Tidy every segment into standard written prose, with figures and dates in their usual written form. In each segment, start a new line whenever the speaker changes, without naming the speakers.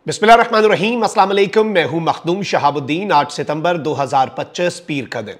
बिस्मिल्लाहिर्रहमानिर्रहीम, अस्सलाम वालेकुम। मैं हूं मखदूम शहाबुद्दीन। 8 सितंबर 2025 पीर का दिन।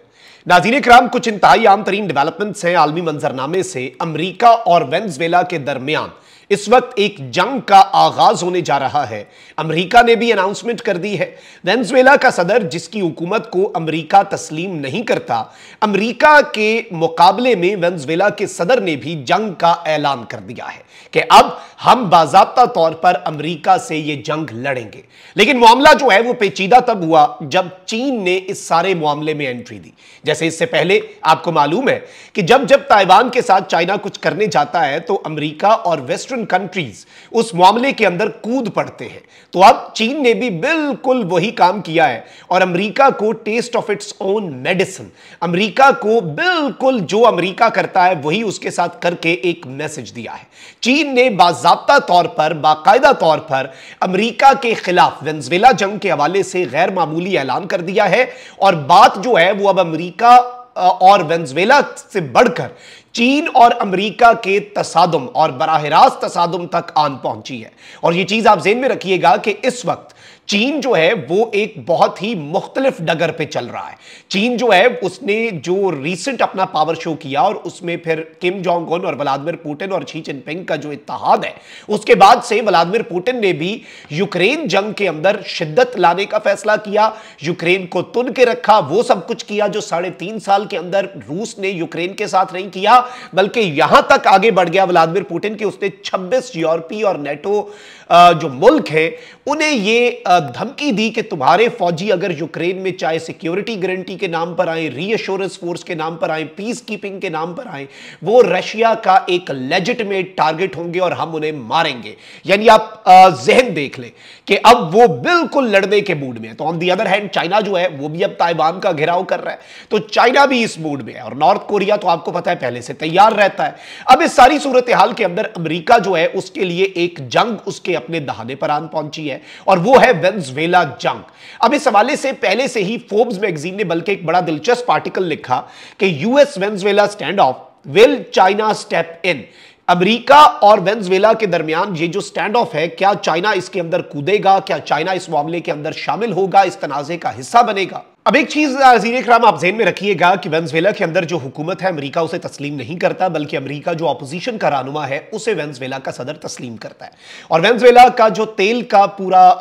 नाज़रीन किराम, कुछ इंतहाई आम तरीन डेवलपमेंट्स हैं आलमी मंजरनामे से। अमरीका और वेनेजुएला के दरमियान इस वक्त एक जंग का आगाज होने जा रहा है। अमरीका ने भी अनाउंसमेंट कर दी है। वेनेजुएला का सदर, जिसकी हुकूमत को अमरीका तस्लीम नहीं करता, अमरीका के मुकाबले में वेनेजुएला के सदर ने भी जंग का ऐलान कर दिया है कि अब हम बाज़ाब्ता तौर पर अमरीका से यह जंग लड़ेंगे। लेकिन मामला जो है वो पेचीदा तब हुआ जब चीन ने इस सारे मामले में एंट्री दी। जैसे इससे पहले आपको मालूम है कि जब ताइवान के साथ चाइना कुछ करने जाता है तो अमरीका और वेस्टर्न कंट्रीज उस मामले के अंदर कूद पड़ते हैं। तो अब चीन ने भी बिल्कुल वही काम किया है और अमरीका को taste of its own medicine, अमरीका को बिल्कुल जो अमरीका करता है वही उसके साथ करके एक मैसेज दिया है। चीन ने बाज़ाब्ता तौर पर, बाकायदा तौर पर अमरीका के खिलाफ वेनेजुएला जंग के हवाले से गैर मामूली ऐलान कर दिया है और बात जो है वो अब अमरीका और वेनेजुएला से बढ़कर चीन और अमरीका के तसादुम और बराह रास्त तसादुम तक आन पहुंची है। और यह चीज आप ज़हन में रखिएगा कि इस वक्त चीन जो है वो एक बहुत ही मुख्तलिफ डगर पे चल रहा है। चीन जो है उसने जो रिसेंट अपना पावर शो किया और उसमें फिर किम जोंग उन और व्लादिमीर पुतिन और शी जिनपिंग का जो इत्तेहाद है, उसके बाद से व्लादिमीर पुतिन ने भी यूक्रेन जंग के अंदर शिद्दत लाने का फैसला किया, यूक्रेन को तुन के रखा, वो सब कुछ किया जो 3.5 साल के अंदर रूस ने यूक्रेन के साथ नहीं किया। बल्कि यहां तक आगे बढ़ गया व्लादिमीर पुतिन कि उसने 26 यूरोपीय और नेटो जो मुल्क है उन्हें यह धमकी दी कि तुम्हारे फौजी अगर यूक्रेन में चाहे सिक्योरिटी गारंटी के नाम पर आए, रीअश्योरेंस फोर्स के नाम पर आए, पीस कीपिंग के नाम पर आए, वो रशिया का एक लेजिटिमेट टारगेट होंगे और हम उन्हें मारेंगे। यानी आप जहन देख लें कि अब वो बिल्कुल लड़ने के मूड में है। तो on the other hand China जो है वो भी अब ताइवान का घेराव कर रहा है, तो चाइना भी इस मूड में है और नॉर्थ कोरिया तो आपको पता है पहले से तैयार रहता है। अब इस सारी सूरत हाल के अंदर अमेरिका जो है उसके लिए एक जंग उसके अपने दहाने पर आन पहुंची है और वो है वेनेजुएला जंग। अब इस हवाले से पहले से ही फोर्ब्स मैगजीन ने बल्कि एक बड़ा दिलचस्प आर्टिकल लिखा कि US Venezuela stand of, will China step in. America और वेनेजुएला के दरमियान ये जो स्टैंड ऑफ है, क्या चाइना इसके अंदर कूदेगा, क्या चाइना इस मामले के अंदर शामिल होगा, इस तनाज़े का हिस्सा बनेगा। अब एक चीज नाज़रीन किराम आप ज़हन में रखिएगा कि वेनेजुएला के अंदर जो हुकूमत है अमेरिका उसे तस्लीम नहीं करता, बल्कि अमेरिका जो अपोजिशन का रहनुमा है उसे वेनेजुएला का सदर तस्लीम करता है। और वेनेजुएला का जो तेल का पूरा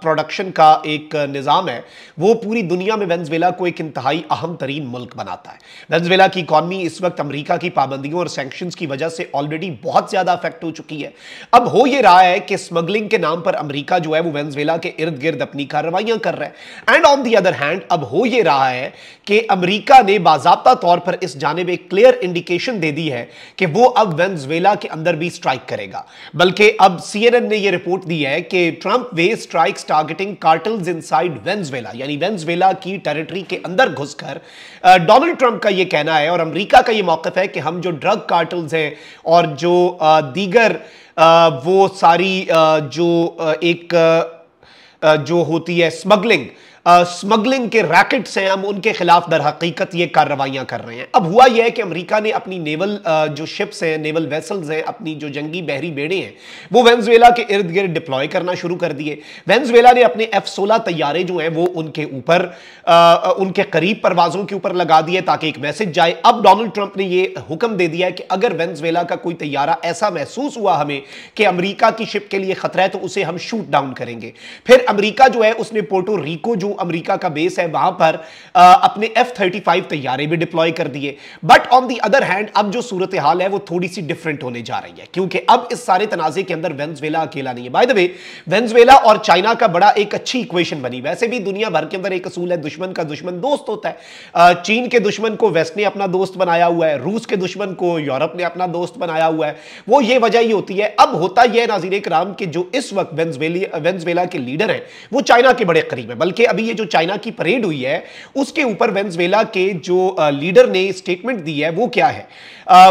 प्रोडक्शन का एक निज़ाम है वो पूरी दुनिया में वेनेजुएला को एक इंतहाई अहम तरीन मुल्क बनाता है। वेनेजुएला की इकॉनमी इस वक्त अमेरिका की पाबंदियों और सैंक्शंस की वजह से ऑलरेडी बहुत ज्यादा अफेक्ट हो चुकी है। अब हो यह रहा है कि स्मगलिंग के नाम पर अमेरिका जो है वो वेनेजुएला के इर्द गिर्द अपनी कार्रवाइयां कर रहा है। And on the other hand अब हो यह रहा है कि अमेरिका ने बाज़ाब्ता तौर पर इस जानिब एक क्लियर इंडिकेशन दे दी है कि वो अब वेनेजुएला के अंदर भी स्ट्राइक करेगा। बल्कि अब CNN ने यह रिपोर्ट दी है कि Trump weighs strikes targeting cartels inside Venezuela, यानी वेनेजुएला की टेरिटरी के अंदर घुसकर डोनाल्ड ट्रंप का यह कहना है और अमेरिका का यह मौक़िफ़ है कि हम जो ड्रग कार्टल्स हैं और जो दीगर वो सारी जो होती है स्मगलिंग के रैकेट्स हैं, हम उनके खिलाफ दर हकीकत ये कार्रवाइयां कर रहे हैं। अब हुआ यह है कि अमेरिका ने अपनी नेवल जो शिप्स हैं, नेवल वेसल्स हैं, अपनी जो जंगी बहरी बेड़े हैं वो वेनेजुएला के इर्द गिर्द डिप्लॉय करना शुरू कर दिए। वेनेजुएला ने अपने F-16 तैयारे जो हैं वो उनके ऊपर उनके करीब परवाजों के ऊपर लगा दिए ताकि एक मैसेज जाए। अब डोनाल्ड ट्रंप ने यह हुक्म दे दिया है कि अगर वेनेजुएला का कोई तैयारा ऐसा महसूस हुआ हमें कि अमेरिका की शिप के लिए खतरा है तो उसे हम शूट डाउन करेंगे। फिर अमेरिका जो है उसने पोर्टो रिको जो अमेरिका का बेस है वहां पर अपने F-35 तैयारे भी डिप्लॉय कर दिए। But on the other hand अब जो सूरत हाल है वो थोड़ी सी डिफरेंट होने जा रही है, क्योंकि अब इस सारे तनाजे के अंदर वेनेजुएला अकेला नहीं है। बाय द वे, वेनेजुएला और चाइना का बड़ा एक अच्छी इक्वेशन बनी। वैसे भी दुनिया भर के अंदर एक असूल है, दुश्मन का दुश्मन दोस्त होता है। चीन के दुश्मन को वेस्ट ने अपना दोस्त बनाया हुआ है, रूस के दुश्मन को यूरोप ने अपना दोस्त बनाया हुआ है। वो ये वजह ही होती है। अब होता यह नाज़रीन किराम कि जो इस वक्त वेनेजुएला के लीडर हैं वो चाइना के बड़े करीब है, बल्कि अभी अभी ये जो चाइना की परेड हुई है उसके ऊपर वेनेजुएला के जो लीडर ने स्टेटमेंट दी है वो क्या है?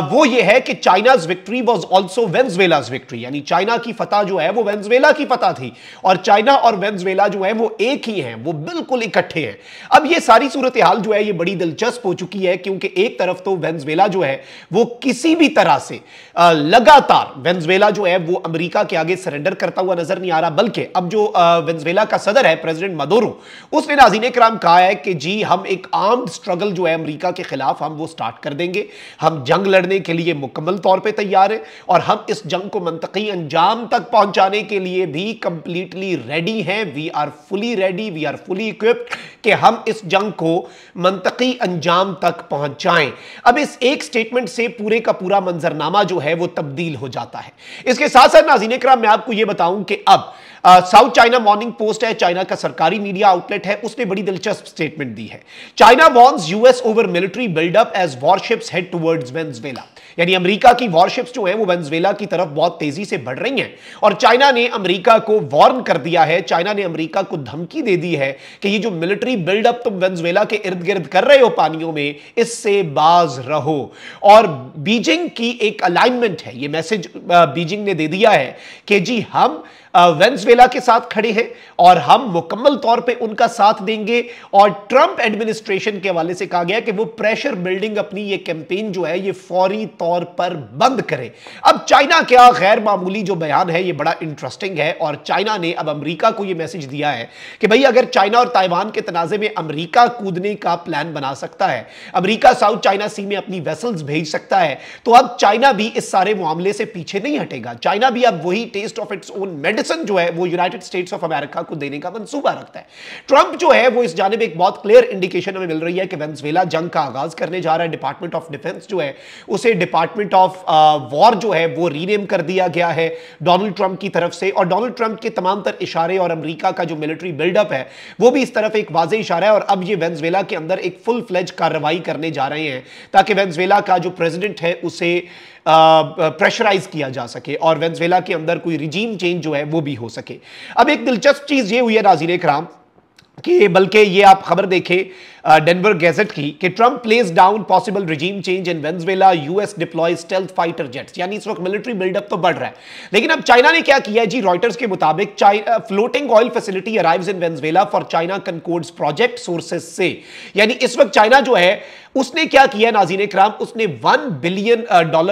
वो ये है कि China's victory was also Venezuela's victory, यानी चाइना की फतह जो है वो वेनेजुएला की फतह थी और चाइना और वेनेजुएला जो है वो एक ही हैं, वो बिल्कुल इकट्ठे हैं। अब ये सारी सूरत हाल जो है ये बड़ी दिलचस्प हो चुकी है क्योंकि एक तरफ तो वेनेजुएला जो है वो किसी भी तरह से लगातार वेनेजुएला जो है वो अमेरिका के आगे सरेंडर करता हुआ नजर नहीं आ रहा, बल्कि अब जो वेनेजुएला का सदर है प्रेसिडेंट मदुरो, उसने नाज़रीन इकराम कहा है कि जी हम एक आर्म्ड स्ट्रगल जो है अमेरिका के खिलाफ हम वो स्टार्ट कर देंगे, हम जंग लड़ने के लिए मुकम्मल तौर पे तैयार है और हम इस जंग को मंतकी अंजाम तक पहुंचाने के लिए भी कंप्लीटली रेडी हैं। We are fully ready, we are fully equipped कि हम इस जंग को मंतकी अंजाम तक पहुंचाएं। अब इस एक स्टेटमेंट से पूरे का पूरा मंजरनामा जो है वो तब्दील हो जाता है। इसके साथ साथ नाज़रीन इकराम मैं आपको यह बताऊं कि अब साउथ चाइना मॉर्निंग पोस्ट है, चाइना का सरकारी मीडिया आउटलेट है, उसने बड़ी दिलचस्प स्टेटमेंट दी है। China warns US over military buildup as warships head towards Venezuela, यानी अमेरिका की वॉरशिप्स जो है वो वेनेजुएला की तरफ बहुत तेजी से बढ़ रही हैं और चाइना ने अमेरिका को वार्न कर दिया है, चाइना ने अमेरिका को धमकी दे दी है कि ये जो मिलिट्री बिल्डअप तुम वेनेजुएला के इर्द गिर्द कर रहे हो पानियों में, इससे बाज रहो। और बीजिंग की एक अलाइनमेंट है, ये मैसेज बीजिंग ने दे दिया है कि जी हम वेनेजुएला के साथ खड़े हैं और हम मुकम्मल तौर पे उनका साथ देंगे। और ट्रंप एडमिनिस्ट्रेशन के हवाले से कहा गया कि वो प्रेशर बिल्डिंग अपनी ये कैंपेन जो है ये फौरी तौर पर बंद करे। अब चाइना क्या गैर मामूली जो बयान है ये बड़ा इंटरेस्टिंग है और चाइना ने अब अमेरिका को ये मैसेज दिया है कि भाई अगर चाइना और ताइवान के तनाजे में अमेरिका कूदने का प्लान बना सकता है, अमेरिका साउथ चाइना सी में अपनी वेसल्स भेज सकता है, तो अब चाइना भी इस सारे मामले से पीछे नहीं हटेगा। चाइना भी अब वही test of its own medicine जो है वो यूनाइटेड स्टेट्स ऑफ अमेरिका को देने का मंसूबा रखता है। ट्रंप जो है वो इस जानिब एक बहुत क्लियर इंडिकेशन हमें मिल रही है कि वेनेजुएला जंग का आगाज करने जा रहा है। डिपार्टमेंट ऑफ डिफेंस जो है उसे डिपार्टमेंट ऑफ वॉर जो है वो रीनेम कर दिया गया है डोनाल्ड ट्रंप की तरफ से, और डोनाल्ड ट्रंप के तमाम तर इशारे और अमेरिका का जो मिलिट्री बिल्डअप है वो भी इस तरफ एक वाज़ेह इशारा है। और अब ये वेनेजुएला के अंदर एक फुल फ्लेज कार्रवाई करने जा रहे हैं ताकि वेनेजुएला का जो प्रेसिडेंट है उसे प्रेशराइज किया जा सके और वेनेजुएला के अंदर कोई रिजीम चेंज जो है वो भी हो सके। अब एक दिलचस्प चीज ये हुई है नाज़रीन इकराम कि बल्कि ये आप खबर देखें डेनवर गैजेट की कि Trump place down possible regime change in Venezuela, US deploy stealth fighter jets, यानी इस वक्त मिलिट्री बिल्डअप तो बढ़ रहा है। लेकिन अब चाइना ने क्या किया है जी, रॉयटर्स के मुताबिक floating oil facility arrives in Venezuela for China Concord's project sources से, यानी इस वक्त चाइना जो है उसने क्या किया नाज़रीन इकराम, उसने $1 बिलियन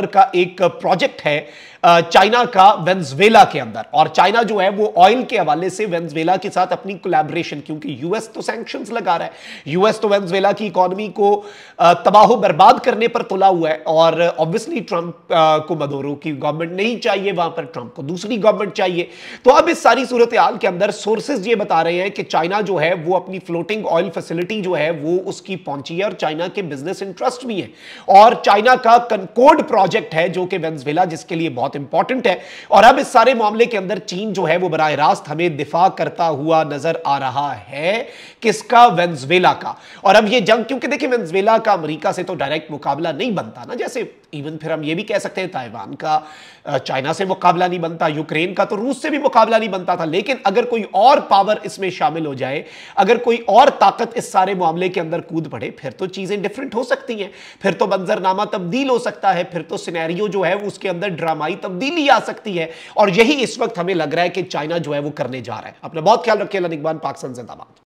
का एक प्रोजेक्ट है चाइना का वेनेजुएला के अंदर। और चाइना जो है वो ऑयल के हवाले से वेनेजुएला के साथ अपनी कोलैबोरेशन, क्योंकि यूएस तो सैंक्शंस लगा रहा है, यूएस तो वेनेजुएला की इकोनॉमी को तबाह बर्बाद करने पर तुला हुआ है और ऑब्वियसली ट्रंप को मदुरो की गवर्नमेंट नहीं चाहिए, वहां पर ट्रंप को दूसरी गवर्नमेंट चाहिए। तो अब इस सारी सूरत हाल के अंदर सोर्सेज ये बता रहे हैं कि चाइना जो है वो अपनी फ्लोटिंग ऑयल फैसिलिटी जो है वो उसकी पहुंची है और चाइना के बिजनेस इंटरेस्ट भी है। और चाइना का कनकॉर्ड प्रोजेक्ट है जो कि वेनेजुएला जिसके लिए बहुत इंपॉर्टेंट है। और अब इस सारे मामले के अंदर चीन जो है वो बराह रास्त हमें दिफा करता हुआ नजर आ रहा है, किसका? वेनेजुएला का। और अब ये जंग, क्योंकि देखिए वेनेजुएला का अमेरिका से तो डायरेक्ट मुकाबला नहीं बनता ना, जैसे इवन फिर हम ये भी कह सकते हैं ताइवान का चाइना से मुकाबला नहीं बनता, यूक्रेन का तो रूस से भी मुकाबला नहीं बनता था। लेकिन अगर कोई और पावर इसमें शामिल हो जाए, अगर कोई और ताकत इस सारे मामले के अंदर कूद पड़े, फिर तो चीजें डिफरेंट हो सकती हैं, फिर तो मंजरनामा तब्दील हो सकता है, फिर तो सिनेरियो जो है उसके अंदर ड्रामाई तब्दीली आ सकती है। और यही इस वक्त हमें लग रहा है कि चाइना जो है वो करने जा रहा है। अपना बहुत ख्याल रखिए। निगरान पाकिस्तान जिंदाबाद।